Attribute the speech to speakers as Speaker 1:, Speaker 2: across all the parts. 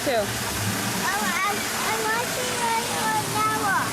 Speaker 1: to?
Speaker 2: I'm watching it now.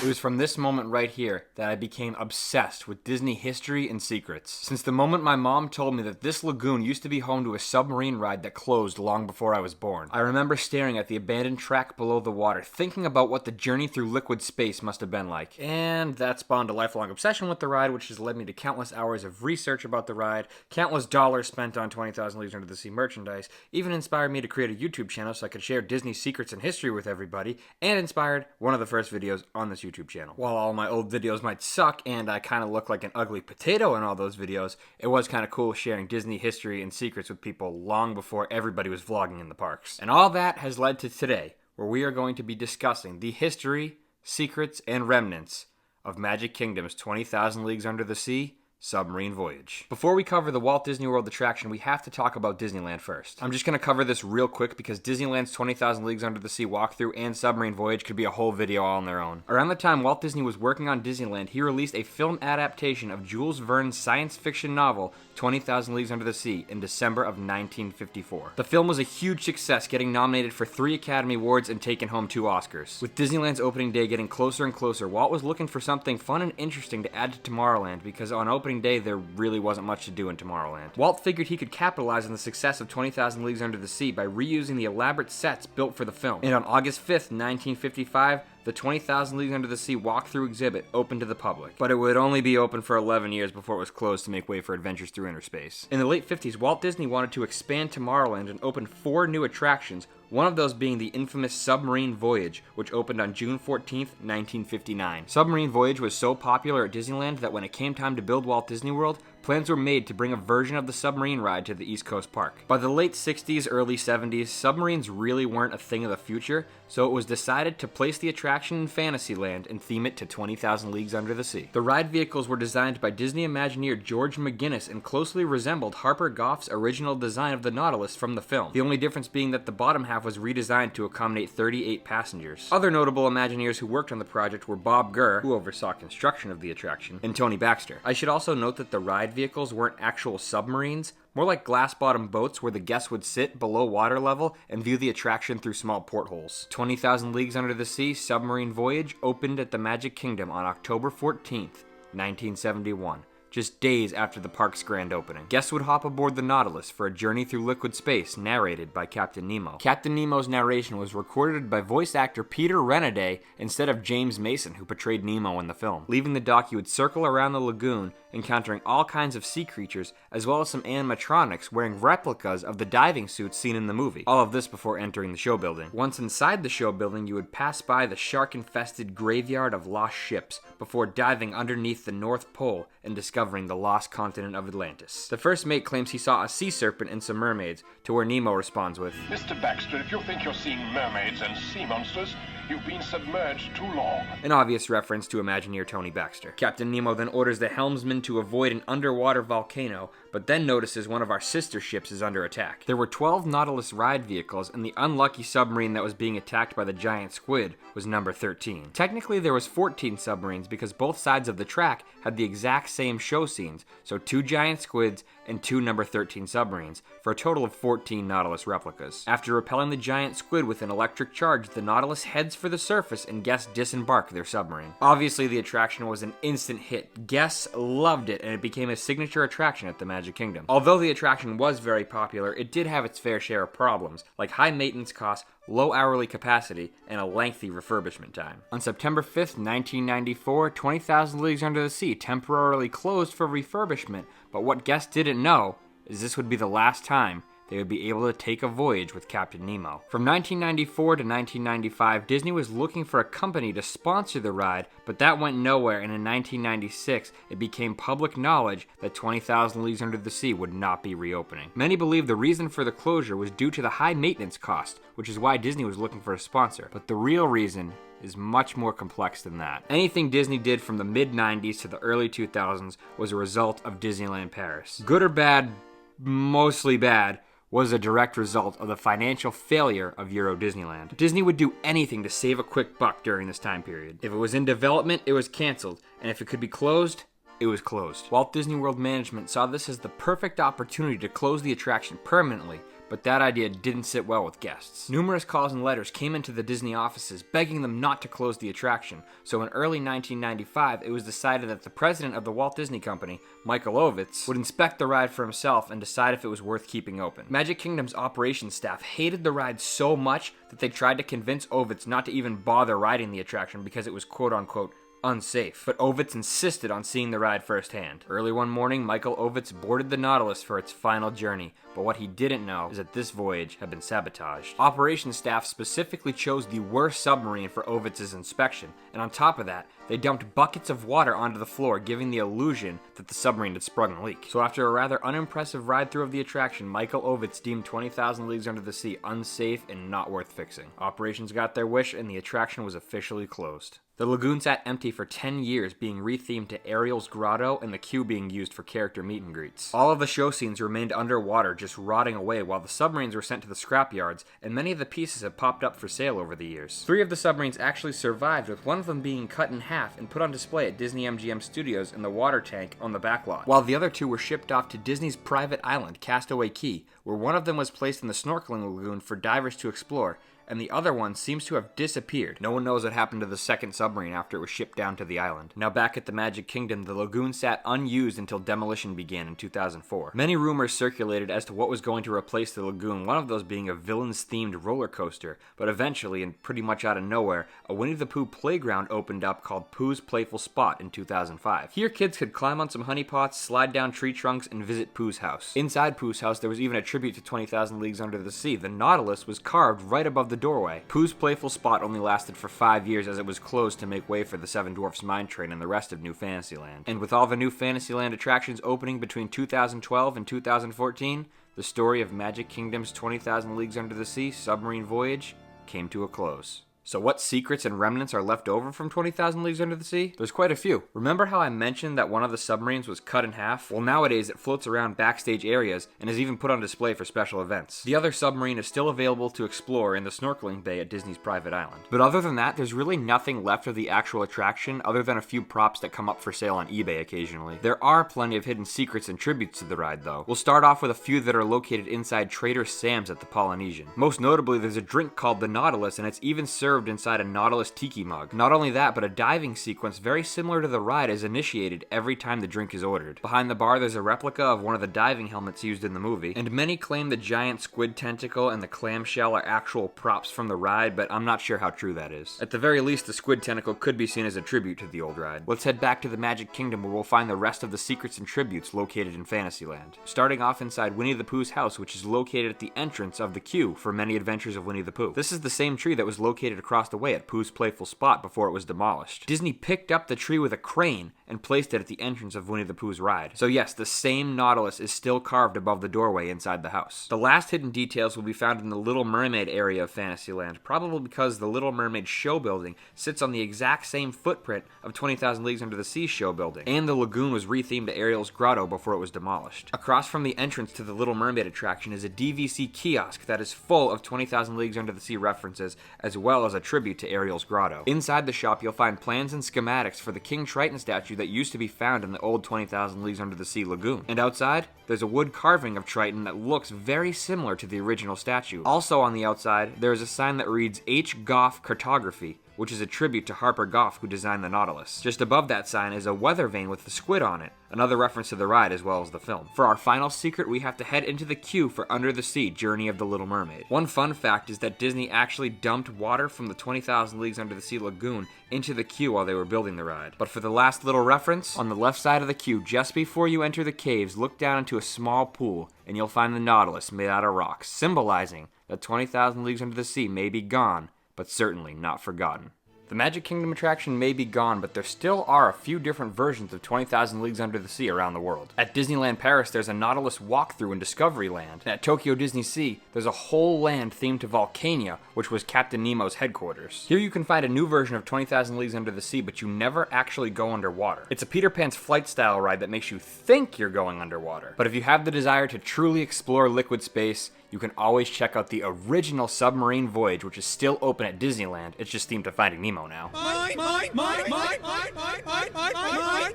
Speaker 3: It was from this moment right here that I became obsessed with Disney history and secrets. Since the moment my mom told me that this lagoon used to be home to a submarine ride that closed long before I was born. I remember staring at the abandoned track below the water, thinking about what the journey through liquid space must have been like. And that spawned a lifelong obsession with the ride, which has led me to countless hours of research about the ride, countless dollars spent on 20,000 Leagues Under the Sea merchandise, even inspired me to create a YouTube channel so I could share Disney secrets and history with everybody, and inspired one of the first videos on this YouTube channel. While all my old videos might suck and I kind of look like an ugly potato in all those videos, it was kind of cool sharing Disney history and secrets with people long before everybody was vlogging in the parks. And all that has led to today, where we are going to be discussing the history, secrets, and remnants of Magic Kingdom's 20,000 Leagues Under the Sea Submarine Voyage. Before we cover the Walt Disney World attraction, we have to talk about Disneyland first. I'm just going to cover this real quick because Disneyland's 20,000 Leagues Under the Sea walkthrough and Submarine Voyage could be a whole video all on their own. Around the time Walt Disney was working on Disneyland, he released a film adaptation of Jules Verne's science fiction novel 20,000 Leagues Under the Sea in December of 1954. The film was a huge success, getting nominated for 3 Academy Awards and taking home 2 Oscars. With Disneyland's opening day getting closer and closer, Walt was looking for something fun and interesting to add to Tomorrowland because on opening day there really wasn't much to do in Tomorrowland. Walt figured he could capitalize on the success of 20,000 Leagues Under the Sea by reusing the elaborate sets built for the film. And on August 5th, 1955, the 20,000 Leagues Under the Sea walkthrough exhibit opened to the public. But it would only be open for 11 years before it was closed to make way for Adventures Through Inner Space. In the late 50s, Walt Disney wanted to expand Tomorrowland and open 4 new attractions, one of those being the infamous Submarine Voyage, which opened on June 14th, 1959. Submarine Voyage was so popular at Disneyland that when it came time to build Walt Disney World, plans were made to bring a version of the submarine ride to the East Coast Park. By the late 60s, early 70s, submarines really weren't a thing of the future, so it was decided to place the attraction in Fantasyland and theme it to 20,000 Leagues Under the Sea. The ride vehicles were designed by Disney Imagineer George McGinnis and closely resembled Harper Goff's original design of the Nautilus from the film, the only difference being that the bottom half was redesigned to accommodate 38 passengers. Other notable Imagineers who worked on the project were Bob Gurr, who oversaw construction of the attraction, and Tony Baxter. I should also note that the ride vehicles weren't actual submarines, more like glass-bottom boats where the guests would sit below water level and view the attraction through small portholes. 20,000 Leagues Under the Sea Submarine Voyage opened at the Magic Kingdom on October 14th, 1971. Just days after the park's grand opening. Guests would hop aboard the Nautilus for a journey through liquid space, narrated by Captain Nemo. Captain Nemo's narration was recorded by voice actor Peter Renaday instead of James Mason, who portrayed Nemo in the film. Leaving the dock, you would circle around the lagoon, encountering all kinds of sea creatures, as well as some animatronics wearing replicas of the diving suits seen in the movie. All of this before entering the show building. Once inside the show building, you would pass by the shark-infested graveyard of lost ships, before diving underneath the North Pole and discovering the lost continent of Atlantis. The first mate claims he saw a sea serpent and some mermaids, to where Nemo responds with,
Speaker 4: Mr. Baxter, if you think you're seeing mermaids and sea monsters, you've been submerged too long.
Speaker 3: An obvious reference to Imagineer Tony Baxter. Captain Nemo then orders the helmsman to avoid an underwater volcano, but then notices one of our sister ships is under attack. There were 12 Nautilus ride vehicles, and the unlucky submarine that was being attacked by the giant squid was number 13. Technically, there was 14 submarines because both sides of the track had the exact same show scenes, so 2 giant squids and 2 number 13 submarines, for a total of 14 Nautilus replicas. After repelling the giant squid with an electric charge, the Nautilus heads for the surface and guests disembark their submarine. Obviously, the attraction was an instant hit. Guests loved it, and it became a signature attraction at the Magic Kingdom. Although the attraction was very popular, it did have its fair share of problems, like high maintenance costs, low hourly capacity, and a lengthy refurbishment time. On September 5th, 1994, 20,000 Leagues Under the Sea temporarily closed for refurbishment, but what guests didn't know is this would be the last time they would be able to take a voyage with Captain Nemo. From 1994 to 1995, Disney was looking for a company to sponsor the ride, but that went nowhere, and in 1996, it became public knowledge that 20,000 Leagues Under the Sea would not be reopening. Many believe the reason for the closure was due to the high maintenance cost, which is why Disney was looking for a sponsor, but the real reason is much more complex than that. Anything Disney did from the mid-90s to the early 2000s was a result of Disneyland Paris. Good or bad, mostly bad, was a direct result of the financial failure of Euro Disneyland. Disney would do anything to save a quick buck during this time period. If it was in development, it was canceled, and if it could be closed, it was closed. Walt Disney World management saw this as the perfect opportunity to close the attraction permanently, but that idea didn't sit well with guests. Numerous calls and letters came into the Disney offices begging them not to close the attraction, so in early 1995 it was decided that the president of the Walt Disney Company, Michael Ovitz, would inspect the ride for himself and decide if it was worth keeping open. Magic Kingdom's operations staff hated the ride so much that they tried to convince Ovitz not to even bother riding the attraction because it was quote-unquote unsafe, but Ovitz insisted on seeing the ride firsthand. Early one morning, Michael Ovitz boarded the Nautilus for its final journey, but what he didn't know is that this voyage had been sabotaged. Operations staff specifically chose the worst submarine for Ovitz's inspection, and on top of that, they dumped buckets of water onto the floor, giving the illusion that the submarine had sprung a leak. So after a rather unimpressive ride-through of the attraction, Michael Ovitz deemed 20,000 Leagues Under the Sea unsafe and not worth fixing. Operations got their wish, and the attraction was officially closed. The lagoon sat empty for 10 years, being rethemed to Ariel's Grotto and the queue being used for character meet and greets. All of the show scenes remained underwater, just rotting away, while the submarines were sent to the scrap yards, and many of the pieces have popped up for sale over the years. 3 of the submarines actually survived, with one of them being cut in half and put on display at Disney MGM Studios in the water tank on the back lot, while the other 2 were shipped off to Disney's private island, Castaway Cay, where one of them was placed in the snorkeling lagoon for divers to explore, and the other one seems to have disappeared. No one knows what happened to the second submarine after it was shipped down to the island. Now back at the Magic Kingdom, the lagoon sat unused until demolition began in 2004. Many rumors circulated as to what was going to replace the lagoon, one of those being a villains-themed roller coaster, but eventually, and pretty much out of nowhere, a Winnie the Pooh playground opened up called Pooh's Playful Spot in 2005. Here kids could climb on some honeypots, slide down tree trunks, and visit Pooh's house. Inside Pooh's house, there was even a tribute to 20,000 Leagues Under the Sea. The Nautilus was carved right above the doorway. Pooh's Playful Spot only lasted for 5 years as it was closed to make way for the Seven Dwarfs Mine Train and the rest of New Fantasyland. And with all the new Fantasyland attractions opening between 2012 and 2014, the story of Magic Kingdom's 20,000 Leagues Under the Sea Submarine Voyage came to a close. So what secrets and remnants are left over from 20,000 Leagues Under the Sea? There's quite a few. Remember how I mentioned that one of the submarines was cut in half? Well, nowadays it floats around backstage areas and is even put on display for special events. The other submarine is still available to explore in the snorkeling bay at Disney's private island. But other than that, there's really nothing left of the actual attraction other than a few props that come up for sale on eBay occasionally. There are plenty of hidden secrets and tributes to the ride though. We'll start off with a few that are located inside Trader Sam's at the Polynesian. Most notably, there's a drink called the Nautilus, and it's even served inside a Nautilus tiki mug. Not only that, but a diving sequence very similar to the ride is initiated every time the drink is ordered. Behind the bar, there's a replica of one of the diving helmets used in the movie, and many claim the giant squid tentacle and the clamshell are actual props from the ride, but I'm not sure how true that is. At the very least, the squid tentacle could be seen as a tribute to the old ride. Let's head back to the Magic Kingdom where we'll find the rest of the secrets and tributes located in Fantasyland. Starting off inside Winnie the Pooh's house, which is located at the entrance of the queue for Many Adventures of Winnie the Pooh. This is the same tree that was located across the way at Pooh's Playful Spot before it was demolished. Disney picked up the tree with a crane and placed it at the entrance of Winnie the Pooh's ride. So yes, the same Nautilus is still carved above the doorway inside the house. The last hidden details will be found in the Little Mermaid area of Fantasyland, probably because the Little Mermaid show building sits on the exact same footprint of 20,000 Leagues Under the Sea show building, and the lagoon was rethemed to Ariel's Grotto before it was demolished. Across from the entrance to the Little Mermaid attraction is a DVC kiosk that is full of 20,000 Leagues Under the Sea references, as well as a tribute to Ariel's Grotto. Inside the shop, you'll find plans and schematics for the King Triton statue that used to be found in the old 20,000 Leagues Under the Sea lagoon. And outside, there's a wood carving of Triton that looks very similar to the original statue. Also on the outside, there is a sign that reads H. Goff Cartography, which is a tribute to Harper Goff, who designed the Nautilus. Just above that sign is a weather vane with the squid on it, another reference to the ride as well as the film. For our final secret, we have to head into the queue for Under the Sea, Journey of the Little Mermaid. One fun fact is that Disney actually dumped water from the 20,000 Leagues Under the Sea lagoon into the queue while they were building the ride. But for the last little reference, on the left side of the queue, just before you enter the caves, look down into a small pool, and you'll find the Nautilus made out of rocks, symbolizing that 20,000 Leagues Under the Sea may be gone, but certainly not forgotten. The Magic Kingdom attraction may be gone, but there still are a few different versions of 20,000 Leagues Under the Sea around the world. At Disneyland Paris, there's a Nautilus walkthrough in Discovery Land. And at Tokyo Disney Sea, there's a whole land themed to Volcania, which was Captain Nemo's headquarters. Here you can find a new version of 20,000 Leagues Under the Sea, but you never actually go underwater. It's a Peter Pan's flight style ride that makes you think you're going underwater. But if you have the desire to truly explore liquid space, you can always check out the original Submarine Voyage, which is still open at Disneyland. It's just themed to Finding Nemo now.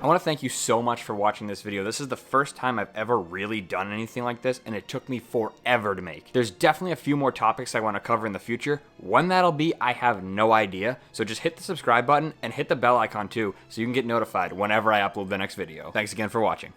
Speaker 3: I want to thank you so much for watching this video. This is the first time I've ever really done anything like this, and it took me forever to make. There's definitely a few more topics I want to cover in the future. When that'll be, I have no idea. So just hit the subscribe button and hit the bell icon too, so you can get notified whenever I upload the next video. Thanks again for watching.